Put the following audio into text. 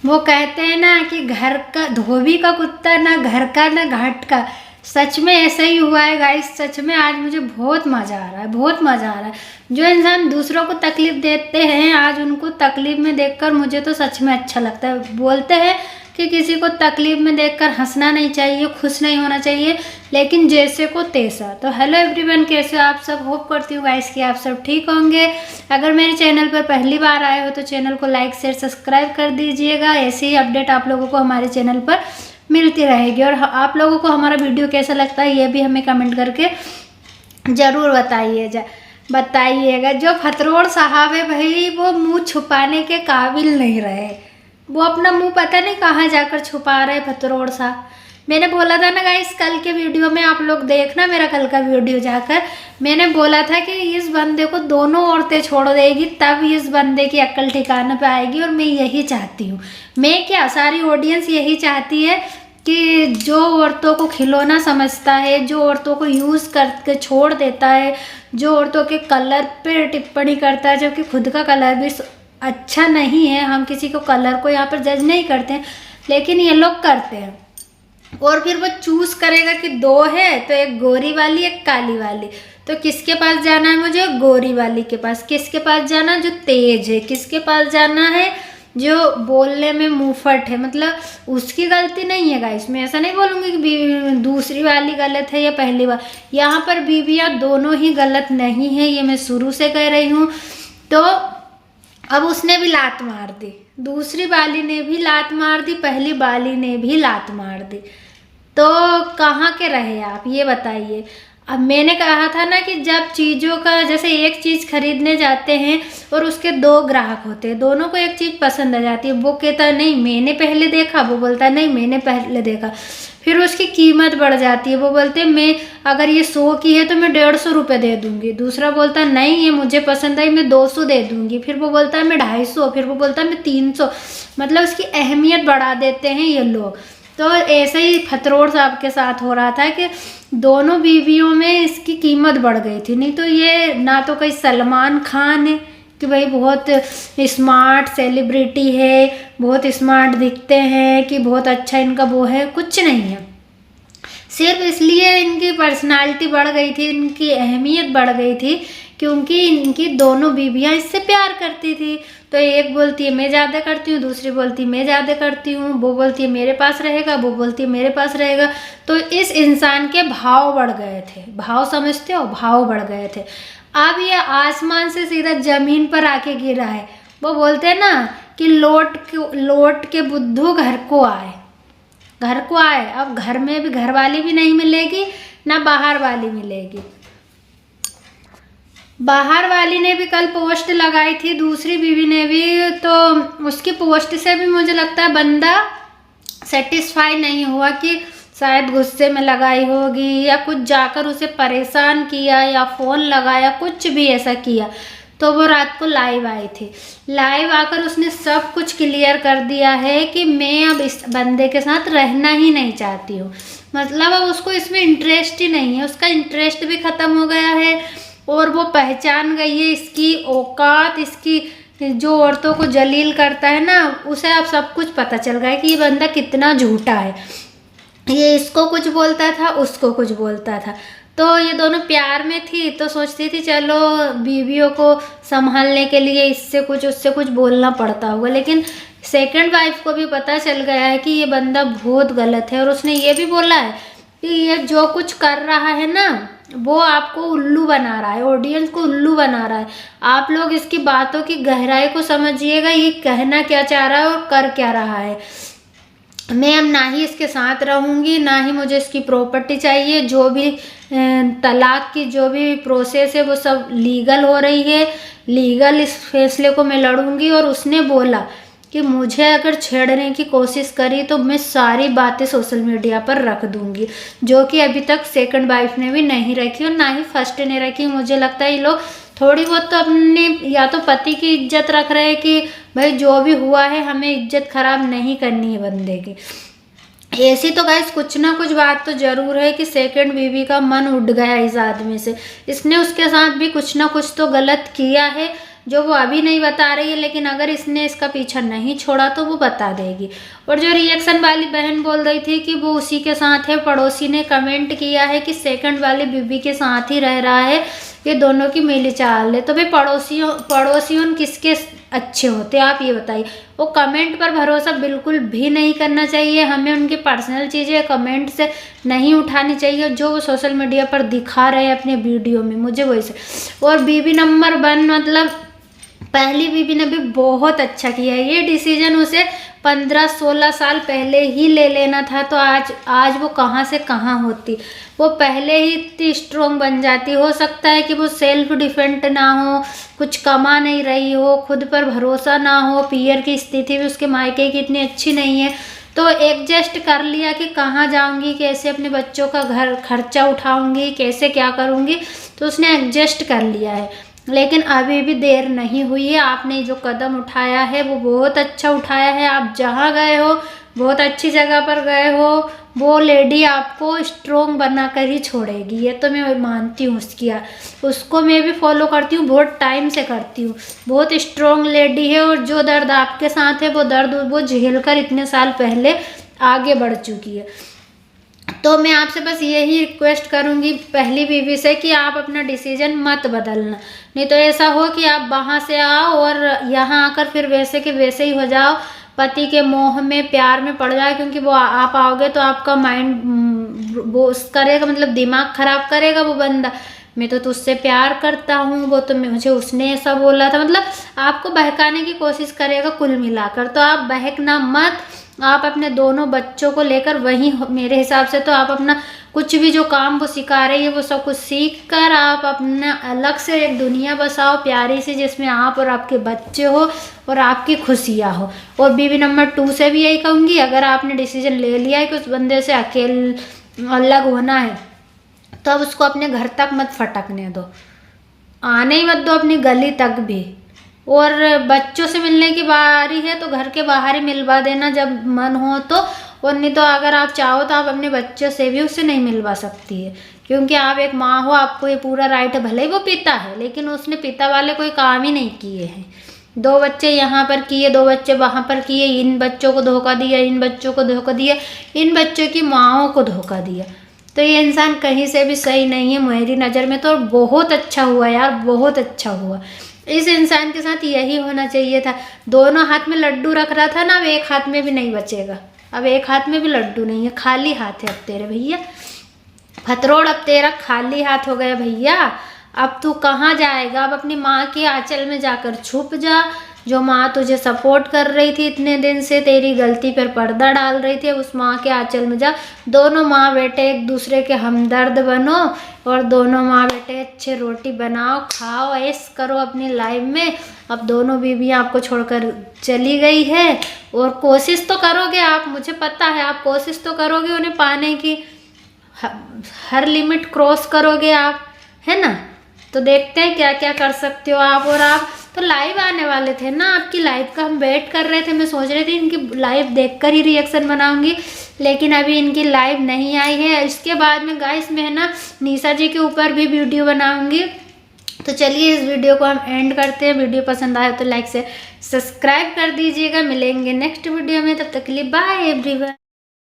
वो कहते हैं ना कि घर का धोबी का कुत्ता ना घर का ना घाट का। सच में ऐसा ही हुआ है गाइस। सच में आज मुझे बहुत मज़ा आ रहा है, बहुत मज़ा आ रहा है। जो इंसान दूसरों को तकलीफ देते हैं आज उनको तकलीफ में देखकर मुझे तो सच में अच्छा लगता है। बोलते हैं कि किसी को तकलीफ में देखकर हंसना नहीं चाहिए, खुश नहीं होना चाहिए, लेकिन जैसे को तैसा। तो हेलो एवरीवन, कैसे हो आप सब? होप करती हूँ गाइस कि आप सब ठीक होंगे। अगर मेरे चैनल पर पहली बार आए हो तो चैनल को लाइक शेयर सब्सक्राइब कर दीजिएगा। ऐसे ही अपडेट आप लोगों को हमारे चैनल पर मिलती रहेगी। और आप लोगों को हमारा वीडियो कैसा लगता है ये भी हमें कमेंट करके ज़रूर बताइएगा। जो फतरोड़ साहब है भाई, वो मुंह छुपाने के काबिल नहीं रहे। वो अपना मुंह पता नहीं कहाँ जाकर छुपा रहे फतरोड़ साहब। मैंने बोला था ना गाइस, कल के वीडियो में आप लोग देखना मेरा कल का वीडियो जाकर। मैंने बोला था कि इस बंदे को दोनों औरतें छोड़ देगी तब इस बंदे की अक्ल ठिकाने पे आएगी। और मैं यही चाहती हूँ, मैं क्या सारी ऑडियंस यही चाहती है कि जो औरतों को खिलौना समझता है, जो औरतों को यूज़ करके छोड़ देता है, जो औरतों के कलर पे टिप्पणी करता है जबकि खुद का कलर भी अच्छा नहीं है। हम किसी को कलर को यहाँ पर जज नहीं करते हैं, लेकिन ये लोग करते हैं। और फिर वो चूज करेगा कि दो है तो एक गोरी वाली एक काली वाली। तो किसके पास जाना है मुझे? गोरी वाली के पास। किसके पास जाना? जो तेज है। किसके पास जाना है? जो बोलने में मुंहफट है। मतलब उसकी गलती नहीं है गाइस, मैं ऐसा नहीं बोलूँगी कि दूसरी वाली गलत है या पहली बार। यहाँ पर बीवियाँ दोनों ही गलत नहीं है, ये मैं शुरू से कह रही हूँ। तो अब उसने भी लात मार दी, दूसरी वाली ने भी लात मार दी, पहली वाली ने भी लात मार दी। तो कहाँ के रहे आप ये बताइए। अब मैंने कहा था ना कि जब चीज़ों का, जैसे एक चीज़ खरीदने जाते हैं और उसके दो ग्राहक होते हैं, दोनों को एक चीज़ पसंद आ जाती है। वो कहता है नहीं मैंने पहले देखा, वो बोलता है नहीं मैंने पहले देखा। फिर उसकी कीमत बढ़ जाती है। वो बोलते हैं मैं अगर ये 100 की है तो मैं 150 रुपये दे दूँगी। दूसरा बोलता है नहीं ये मुझे पसंद आई मैं 200 दे दूँगी। फिर वो बोलता है मैं 250, फिर वो बोलता है मैं 300। मतलब उसकी अहमियत बढ़ा देते हैं ये लोग। तो ऐसे ही फतरोड़ साहब के साथ हो रहा था कि दोनों बीवियों में इसकी कीमत बढ़ गई थी। नहीं तो ये ना तो कोई सलमान खान है कि भाई बहुत स्मार्ट सेलिब्रिटी है, बहुत स्मार्ट दिखते हैं, कि बहुत अच्छा इनका वो है, कुछ नहीं है। सिर्फ इसलिए इनकी पर्सनालिटी बढ़ गई थी, इनकी अहमियत बढ़ गई थी क्योंकि इनकी दोनों बीवियां इससे प्यार करती थी। तो एक बोलती है मैं ज़्यादा करती हूँ, दूसरी बोलती है मैं ज़्यादा करती हूँ, वो बोलती है मेरे पास रहेगा, वो बोलती है मेरे पास रहेगा। तो इस इंसान के भाव बढ़ गए थे। भाव समझते हो? भाव बढ़ गए थे। अब ये आसमान से सीधा ज़मीन पर आके गिरा है। वो बोलते हैं ना कि लौट के बुद्धू घर को आए, घर को आए। अब घर में भी घर वाली भी नहीं मिलेगी ना बाहर वाली मिलेगी। बाहर वाली ने भी कल पोस्ट लगाई थी, दूसरी बीवी ने भी, तो उसकी पोस्ट से भी मुझे लगता है बंदा सेटिस्फाई नहीं हुआ कि शायद गुस्से में लगाई होगी या कुछ जाकर उसे परेशान किया या फ़ोन लगाया, कुछ भी ऐसा किया। तो वो रात को लाइव आई थी। लाइव आकर उसने सब कुछ क्लियर कर दिया है कि मैं अब इस बंदे के साथ रहना ही नहीं चाहती हूँ। मतलब अब उसको इसमें इंटरेस्ट ही नहीं है, उसका इंटरेस्ट भी ख़त्म हो गया है। और वो पहचान गई है इसकी औकात, इसकी जो औरतों को जलील करता है ना, उसे अब सब कुछ पता चल गया है कि ये बंदा कितना झूठा है। ये इसको कुछ बोलता था, उसको कुछ बोलता था। तो ये दोनों प्यार में थी तो सोचती थी चलो बीवियों को संभालने के लिए इससे कुछ उससे कुछ बोलना पड़ता होगा। लेकिन सेकंड वाइफ को भी पता चल गया है कि ये बंदा बहुत गलत है। और उसने ये भी बोला है कि ये जो कुछ कर रहा है ना वो आपको उल्लू बना रहा है, ऑडियंस को उल्लू बना रहा है। आप लोग इसकी बातों की गहराई को समझिएगा, ये कहना क्या चाह रहा है और कर क्या रहा है। मैं अब ना ही इसके साथ रहूँगी, ना ही मुझे इसकी प्रॉपर्टी चाहिए। जो भी तलाक की जो भी प्रोसेस है वो सब लीगल हो रही है, लीगल इस फैसले को मैं लड़ूंगी। और उसने बोला कि मुझे अगर छेड़ने की कोशिश करी तो मैं सारी बातें सोशल मीडिया पर रख दूंगी, जो कि अभी तक सेकंड वाइफ ने भी नहीं रखी और ना ही फर्स्ट ने रखी। मुझे लगता है ये लोग थोड़ी बहुत तो अपने या तो पति की इज्जत रख रहे हैं कि भाई जो भी हुआ है हमें इज्जत खराब नहीं करनी है बंदे की। ऐसी तो गाइस कुछ ना कुछ बात तो जरूर है कि सेकंड बीवी का मन उठ गया इस आदमी से। इसने उसके साथ भी कुछ ना कुछ तो गलत किया है जो वो अभी नहीं बता रही है, लेकिन अगर इसने इसका पीछा नहीं छोड़ा तो वो बता देगी। और जो रिएक्शन वाली बहन बोल रही थी कि वो उसी के साथ है, पड़ोसी ने कमेंट किया है कि सेकंड वाली बीबी के साथ ही रह रहा है, ये दोनों की मिली चाल है। तो भाई पड़ोसियों किसके अच्छे होते हैं आप ये बताइए। वो कमेंट पर भरोसा बिल्कुल भी नहीं करना चाहिए, हमें उनकी पर्सनल चीज़ें कमेंट से नहीं उठानी चाहिए, जो वो सोशल मीडिया पर दिखा रहे हैं अपने वीडियो में, मुझे वैसे। और बीबी नंबर 1 मतलब पहली बीबी ने भी बहुत अच्छा किया है। ये डिसीजन उसे 15-16 साल पहले ही ले लेना था, तो आज वो कहाँ से कहाँ होती। वो पहले ही इतनी स्ट्रोंग बन जाती। हो सकता है कि वो सेल्फ डिफेंड ना हो, कुछ कमा नहीं रही हो, खुद पर भरोसा ना हो, पीयर की स्थिति भी उसके मायके की इतनी अच्छी नहीं है, तो एडजस्ट कर लिया कि कहाँ जाऊंगी, कैसे अपने बच्चों का घर खर्चा उठाऊंगी, कैसे क्या करूंगी, तो उसने एडजस्ट कर लिया है। लेकिन अभी भी देर नहीं हुई है। आपने जो कदम उठाया है वो बहुत अच्छा उठाया है। आप जहाँ गए हो बहुत अच्छी जगह पर गए हो, वो लेडी आपको स्ट्रोंग बना कर ही छोड़ेगी, ये तो मैं मानती हूँ उसको मैं भी फॉलो करती हूँ, बहुत टाइम से करती हूँ। बहुत स्ट्रोंग लेडी है, और जो दर्द आपके साथ है वो दर्द वो झेल कर इतने साल पहले आगे बढ़ चुकी है। तो मैं आपसे बस यही रिक्वेस्ट करूंगी पहली बीवी से कि आप अपना डिसीजन मत बदलना, नहीं तो ऐसा हो कि आप वहाँ से आओ और यहाँ आकर फिर वैसे के वैसे ही हो जाओ, पति के मोह में प्यार में पड़ जाए। क्योंकि वो आप आओगे तो आपका माइंड वो करेगा, मतलब दिमाग खराब करेगा वो बंदा, मैं तो तुझसे प्यार करता हूँ, वो तो मुझे उसने ऐसा बोला था, मतलब आपको बहकाने की कोशिश करेगा कुल मिलाकर। तो आप बहकना मत, आप अपने दोनों बच्चों को लेकर वहीं, मेरे हिसाब से तो आप अपना कुछ भी जो काम वो सिखा रही है वो सब कुछ सीख कर आप अपना अलग से एक दुनिया बसाओ प्यारी सी, जिसमें आप और आपके बच्चे हो और आपकी खुशियाँ हो। और बीवी नंबर 2 से भी यही कहूँगी, अगर आपने डिसीजन ले लिया है कि उस बंदे से अकेले अलग होना है, तो अब उसको अपने घर तक मत फटकने दो, आने ही मत दो अपनी गली तक भी। और बच्चों से मिलने की बारी है तो घर के बाहर ही मिलवा देना जब मन हो तो, और नहीं तो अगर आप चाहो तो आप अपने बच्चों से भी उससे नहीं मिलवा सकती है, क्योंकि आप एक माँ हो, आपको ये पूरा राइट है। भले ही वो पिता है, लेकिन उसने पिता वाले कोई काम ही नहीं किए हैं। 2 बच्चे यहाँ पर किए, 2 बच्चे वहाँ पर किए, इन बच्चों को धोखा दिया, इन बच्चों को धोखा दिया, इन बच्चों की माँओं को धोखा दिया, तो ये इंसान कहीं से भी सही नहीं है मेरी नज़र में। तो बहुत अच्छा हुआ यार, बहुत अच्छा हुआ। इस इंसान के साथ यही होना चाहिए था। दोनों हाथ में लड्डू रख रहा था ना, अब एक हाथ में भी नहीं बचेगा, अब एक हाथ में भी लड्डू नहीं है, खाली हाथ है अब तेरे भैया, फतरोड़ अब तेरा खाली हाथ हो गया भैया। अब तू कहाँ जाएगा, अब अपनी माँ के आंचल में जाकर छुप जा। जो माँ तुझे सपोर्ट कर रही थी इतने दिन से, तेरी गलती पर पर्दा डाल रही थी, उस माँ के आंचल में जा। दोनों माँ बेटे एक दूसरे के हमदर्द बनो, और दोनों माँ बेटे अच्छे रोटी बनाओ, खाओ, ऐश करो अपनी लाइफ में। अब दोनों बीवियाँ आपको छोड़कर चली गई है, और कोशिश तो करोगे आप, मुझे पता है आप कोशिश तो करोगे उन्हें पाने की, हर लिमिट क्रॉस करोगे आप, है ना। तो देखते हैं क्या क्या कर सकते हो आप। और आप तो लाइव आने वाले थे ना, आपकी लाइव का हम वेट कर रहे थे, मैं सोच रही थी इनकी लाइव देखकर ही रिएक्शन बनाऊंगी, लेकिन अभी इनकी लाइव नहीं आई है। इसके बाद में गाइस मैं ना निशा जी के ऊपर भी वीडियो बनाऊंगी। तो चलिए इस वीडियो को हम एंड करते हैं। वीडियो पसंद आए तो लाइक से सब्सक्राइब कर दीजिएगा। मिलेंगे नेक्स्ट वीडियो में, तब तक के लिए बाय एवरीवन।